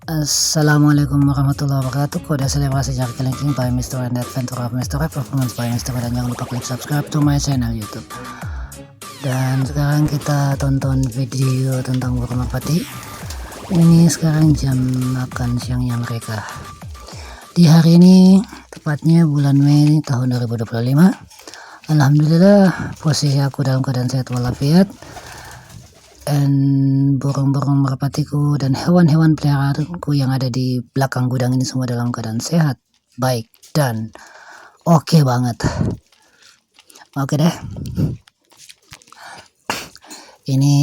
Assalamualaikum warahmatullahi wabarakatuh. Kode selebrasi Jack Kelingking by Mr. and Adventure of Mr. Performance by Mr. Dan jangan lupa klik subscribe to my channel YouTube. Dan sekarang kita tonton video tentang burung merpati. Ini sekarang jam makan siangnya mereka. Di hari ini tepatnya bulan Mei tahun 2025. Alhamdulillah posisi aku dalam keadaan sehat walafiat. Dan burung-burung merpatiku dan hewan-hewan peliharaanku yang ada di belakang gudang ini semua dalam keadaan sehat, baik, dan oke banget. Oke deh. Ini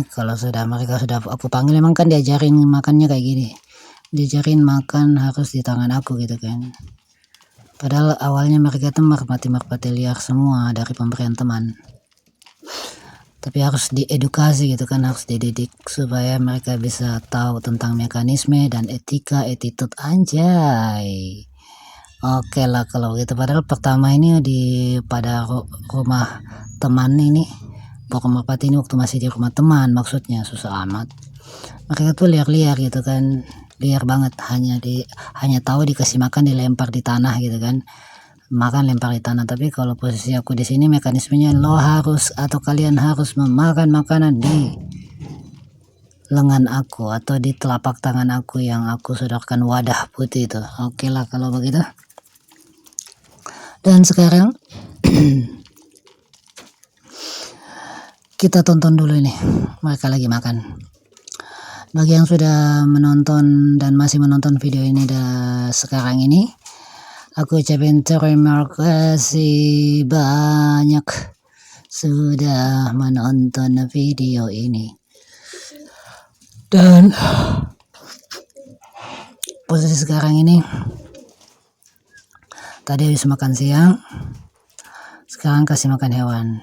kalau mereka sudah aku panggil, memang kan diajarin makannya kayak gini. Diajarin makan harus di tangan aku gitu kan. Padahal awalnya mereka itu merpati liar semua dari pemberian teman. Tapi harus diedukasi gitu kan, harus dididik supaya mereka bisa tahu tentang mekanisme dan etika, attitude, anjay. Oke lah kalau gitu. Padahal pertama ini pada rumah teman ini, burung merpati ini waktu masih di rumah teman, maksudnya susah amat. Mereka tuh liar-liar gitu kan, liar banget, hanya tahu dikasih makan dilempar di tanah gitu kan. Makan lempar di tanah. Tapi kalau posisi aku di sini mekanismenya lo harus atau kalian harus memakan makanan di lengan aku atau di telapak tangan aku yang aku sodorkan wadah putih itu. Oke lah kalau begitu. Dan sekarang kita tonton dulu ini mereka lagi makan. Bagi yang sudah menonton dan masih menonton video ini sekarang ini, aku ucapin terima kasih banyak sudah menonton video ini. Dan posisi sekarang ini, tadi habis makan siang, sekarang kasih makan hewan.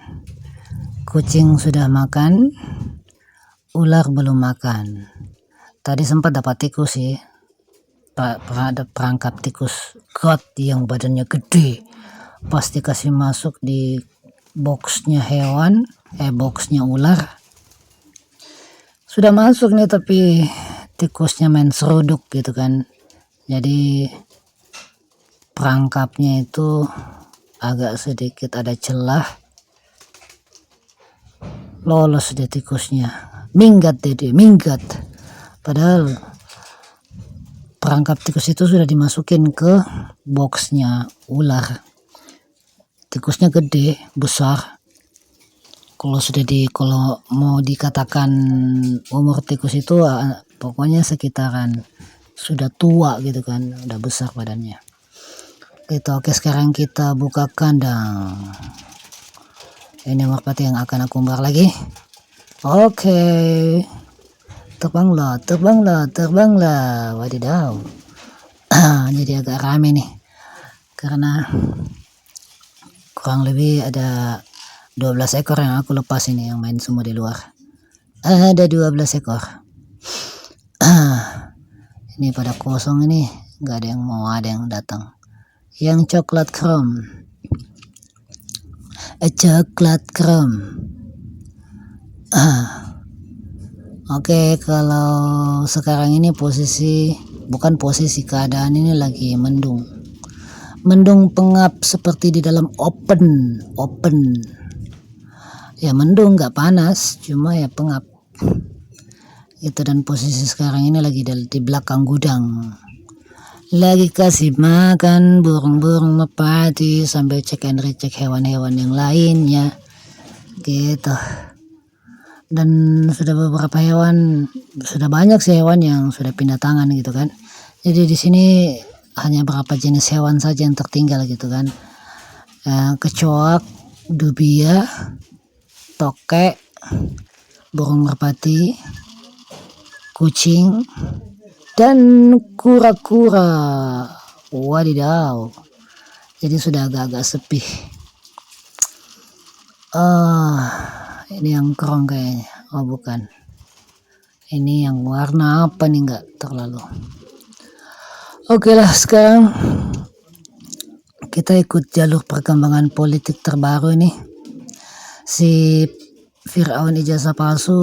Kucing sudah makan, ular belum makan. Tadi sempat dapat tikus sih. Ada perangkap tikus god yang badannya gede, pasti kasih masuk di boxnya hewan, boxnya ular. Sudah masuk nih tapi tikusnya main seruduk gitu kan, jadi perangkapnya itu agak sedikit ada celah, lolos deh tikusnya, minggat. Padahal perangkap tikus itu sudah dimasukin ke boxnya ular. Tikusnya gede, besar. Kalau mau dikatakan umur tikus itu pokoknya sekitaran sudah tua gitu kan, udah besar badannya. Gitu. Oke, sekarang kita buka kandang. Ini merpati yang akan aku umbar lagi. Oke. Terbanglah. Wadidaw. Jadi agak rame nih, karena kurang lebih ada 12 ekor yang aku lepas ini, yang main semua di luar. Ada 12 ekor. Ini pada kosong ini, nggak ada yang mau, ada yang datang. Yang coklat chrome. Oke, kalau sekarang ini keadaan ini lagi mendung pengap seperti di dalam open ya, mendung nggak panas, cuma ya pengap itu. Dan posisi sekarang ini lagi di belakang gudang, lagi kasih makan burung-burung merpati sambil cek and recheck hewan-hewan yang lainnya gitu. Dan sudah beberapa hewan, sudah banyak sih hewan yang sudah pindah tangan gitu kan. Jadi di sini hanya beberapa jenis hewan saja yang tertinggal gitu kan. Kecoak, dubia, tokek, burung merpati, kucing, dan kura-kura. Wadidaw. Jadi sudah agak-agak sepi. Ini yang kerong kayaknya. Oh bukan, ini yang warna apa nih, nggak terlalu. Oke lah, sekarang kita ikut jalur perkembangan politik terbaru ini. Si Firaun ijazah palsu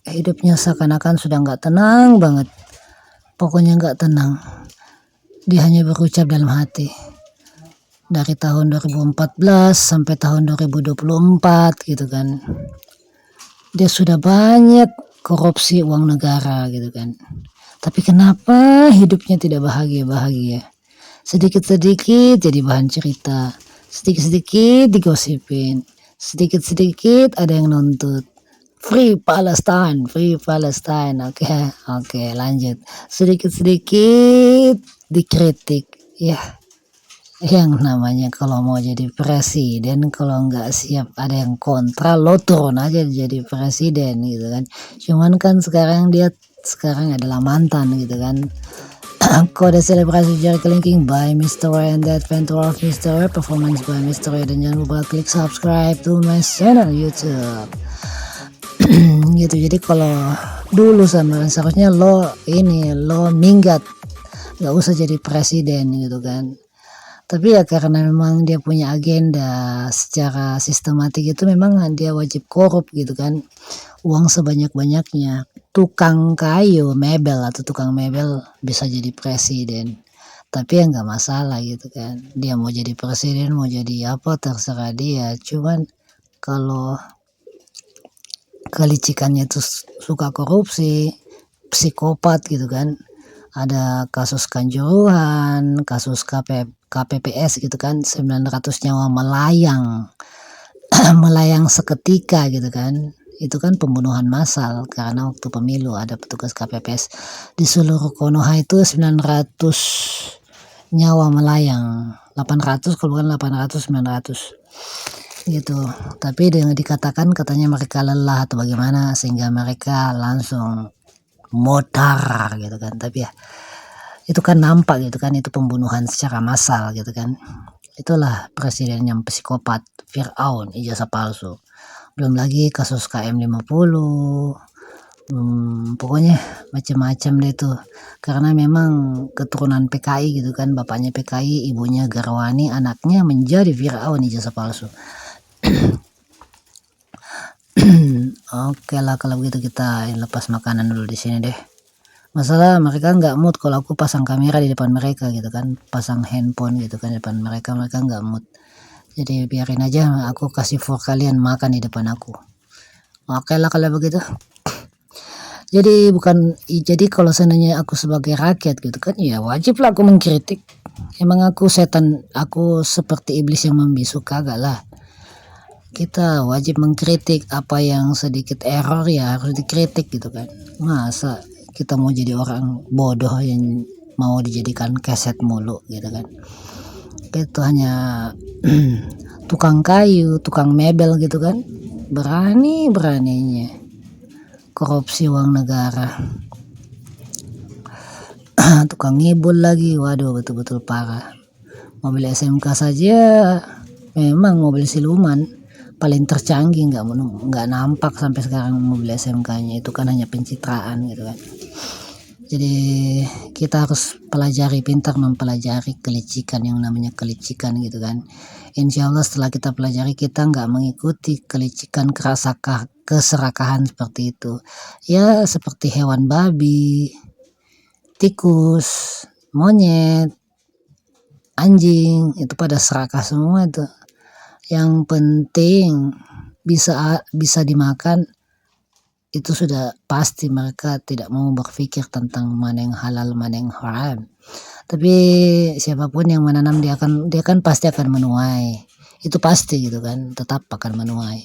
hidupnya seakan-akan sudah nggak tenang banget. pokoknya nggak tenang. Dia hanya berucap dalam hati. Dari tahun 2014 sampai tahun 2024 gitu kan. Dia sudah banyak korupsi uang negara gitu kan. Tapi kenapa hidupnya tidak bahagia-bahagia? Sedikit-sedikit jadi bahan cerita. Sedikit-sedikit digosipin. Sedikit-sedikit ada yang nuntut. Free Palestine, Free Palestine. Oke, lanjut. Sedikit-sedikit dikritik. Ya, yang namanya kalau mau jadi presiden, kalau nggak siap ada yang kontra, lo turun aja jadi presiden gitu kan. Cuman kan sekarang adalah mantan gitu kan. Kode selebrasi Jari Kelingking by Mr. Ray and the Adventure of Mr. Ray, performance by Mr. Ray, dan jangan lupa klik subscribe to my channel YouTube. Gitu. Jadi kalau dulu sama seharusnya lo minggat, nggak usah jadi presiden gitu kan. Tapi ya karena memang dia punya agenda secara sistematik, itu memang dia wajib korup gitu kan. Uang sebanyak-banyaknya. Tukang kayu, mebel atau tukang mebel bisa jadi presiden. Tapi ya nggak masalah gitu kan. Dia mau jadi presiden, mau jadi apa, terserah dia. Cuman kalau kelicikannya itu suka korupsi, psikopat gitu kan. Ada kasus Kanjuruhan, kasus KPPS gitu kan, 900 nyawa melayang. Melayang seketika gitu kan. Itu kan pembunuhan massal karena waktu pemilu ada petugas KPPS di seluruh Konoha itu 900 nyawa melayang. 800 kalau bukan 800, 900 gitu. Tapi dengan dikatakan katanya mereka lelah atau bagaimana sehingga mereka langsung motar gitu kan. Tapi ya itu kan nampak gitu kan, itu pembunuhan secara massal gitu kan. Itulah presiden yang psikopat, Firaun, ijazah palsu. Belum lagi kasus KM50, pokoknya macam-macam deh tuh. Karena memang keturunan PKI gitu kan, bapaknya PKI, ibunya Garwani, anaknya menjadi Firaun, ijazah palsu. Oke lah kalau begitu kita lepas makanan dulu di sini deh. Masalah mereka nggak mood kalau aku pasang kamera di depan mereka gitu kan, pasang handphone gitu kan di depan mereka nggak mood. Jadi biarin aja, aku kasih for kalian makan di depan aku. Oke lah kalau begitu. Jadi kalau seandainya aku sebagai rakyat gitu kan, ya wajib lah aku mengkritik. Emang aku setan, aku seperti iblis yang membisu? Kagak lah. Kita wajib mengkritik, apa yang sedikit error ya harus dikritik gitu kan. Masa kita mau jadi orang bodoh yang mau dijadikan keset mulu gitu kan. Itu hanya tukang kayu, tukang mebel gitu kan, beraninya korupsi uang negara. Tukang ngibul lagi, waduh betul-betul parah. Mobil SMK saja memang mobil siluman, paling tercanggih, nggak nampak sampai sekarang mobil SMK-nya. Itu kan hanya pencitraan gitu kan. Jadi kita harus pintar mempelajari kelicikan, yang namanya kelicikan gitu kan. Insya Allah setelah kita pelajari, kita nggak mengikuti kelicikan keserakahan seperti itu. Ya seperti hewan babi, tikus, monyet, anjing, itu pada serakah semua itu. Yang penting bisa dimakan, itu sudah pasti mereka tidak mau berpikir tentang mana yang halal, mana yang haram. Tapi siapapun yang menanam dia kan pasti akan menuai. Itu pasti gitu kan, tetap akan menuai.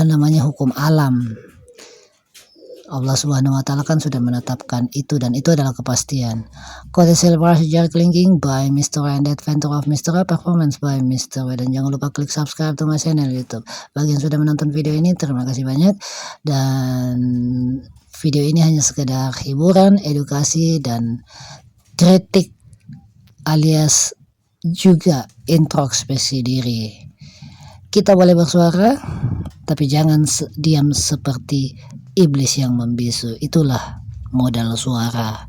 Namanya hukum alam. Allah Subhanahu wa taala kan sudah menetapkan itu, dan itu adalah kepastian. Kode selebrasi Jari Kelingking by Mr. Ray and the Adventure of Mr. Ray, performance by Mr. Ray, dan jangan lupa klik subscribe to my channel YouTube. Bagi yang sudah menonton video ini, terima kasih banyak. Dan video ini hanya sekedar hiburan, edukasi, dan kritik alias juga introspeksi diri. Kita boleh bersuara, tapi jangan diam seperti iblis yang membisu. Itulah modal suara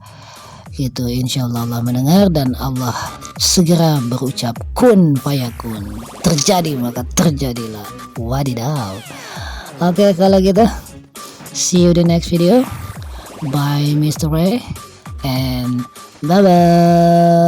gitu. Insya Allah Allah mendengar dan Allah segera berucap kun fayakun. Terjadi maka terjadilah. Wadidaw. Oke kalau gitu, see you the next video by Mr. Ray and bye bye.